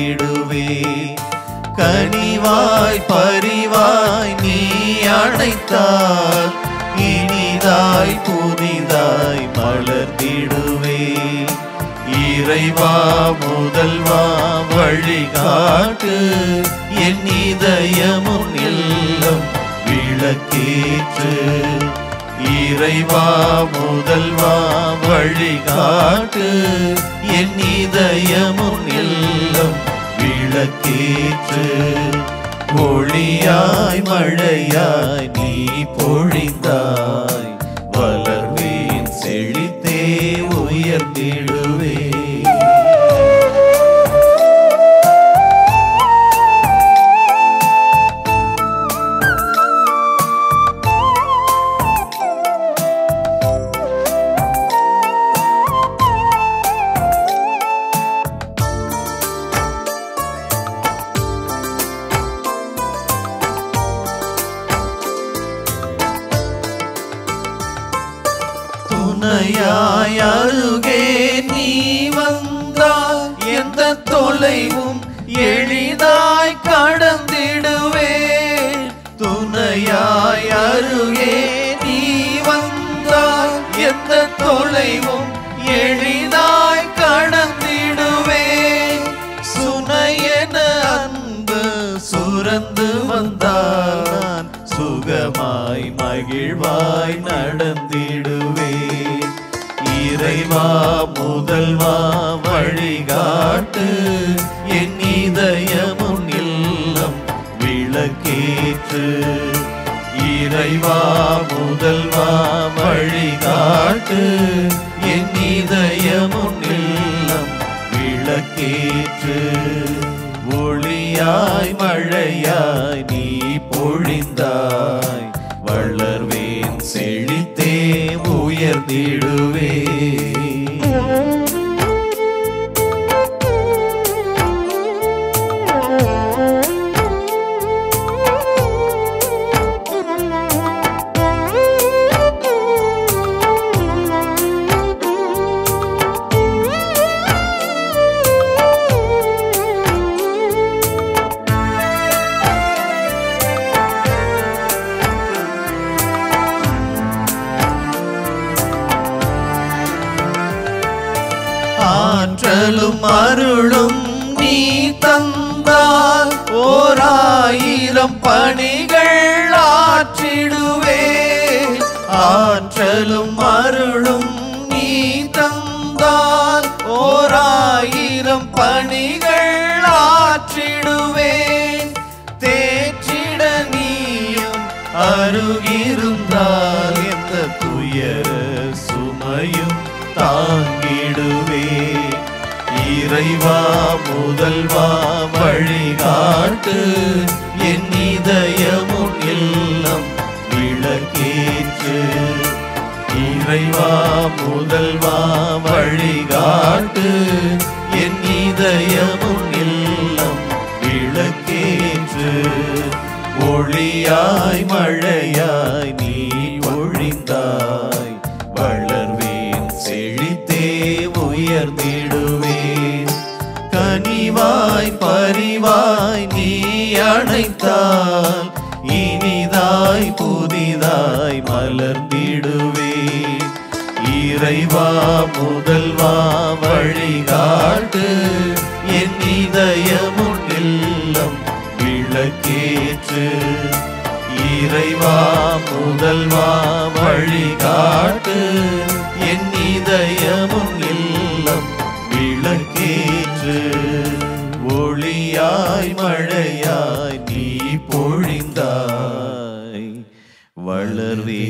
வளர்ந்திடுவே. கனிவாய் பரிவாய் நீ அணைத்தால் இனிதாய் புதிதாய் மலர்ந்திடுவே. இறைவா முதல்வா வழிகாட்டு என் இதயமும் இல்லம் விளக்கேற்று. இறைவா முதல்வா வழிகாட்டு என் இதயமும் இல்லம் விளக்கேற்று. ஒளியாய் மழையாய் நீ பொழிந்தாய் வளர்வேன் செழித்தே உயர்ந்திடுவே. துணையாய் அருகே நீ வந்தால் எந்த தொலைவும் எளிதாய் கடந்திடுவே. துணையாய் அருகே நீ வந்தால் எந்த தொலைவும் எளிதாய் கடந்திடுவே. சுனையென அன்பு சுரந்து வந்தால் சுகமாய் மகிழ்வாய் நடந்திடுவே. இறைவா முதல்வா வழிகாட்டு என் இதயமும் இல்லம் விளக்கேற்று. இறைவா முதல்வா வழிகாட்டு என் இதயமும் இல்லம் விளக்கேற்று. ஒளியாய் மழையாய் நீ பொழிந்தாய் வளர்வேன் செழித்தே உயர்ந்திடுவே. ஆற்றலும் அருளும் நீ தந்தால் 1000 பணிகள் ஆற்றிடுவே. ஆற்றலும் அருளும் நீ தந்தால் 1000 பணிகள் ஆற்றிடுவே. தேற்றிட நீயும் அருகிருந்தால் எந்த துயர சுமையும் தாங்கிடுவே. இறைவா முதல்வா வழிகாட்டு என் இதயமும் இல்லம் விளக்கேற்று. இறைவா முதல்வா வழிகாட்டு என் இதயமும் இல்லம் விளக்கேற்று. ஒளியாய் மழையாய் நீ பொழிந்தாய் வளர்வேன் செழித்தே உயர்ந்திடுவேன். கனிவாய் பரிவாய் நீ அணைத்தால் இனிதாய் புதிதாய் மலர்ந்திடுவே. இறைவா முதல்வா வழிகாட்டு என் இதயமும் இல்லம் விளக்கேற்று. இறைவா முதல்வா வழிகாட்டு என் இதயமும் இல்லம் விளக்கேற்று. ஒளியாய் மழையாய் நீ பொழிந்தாய் வளர்வே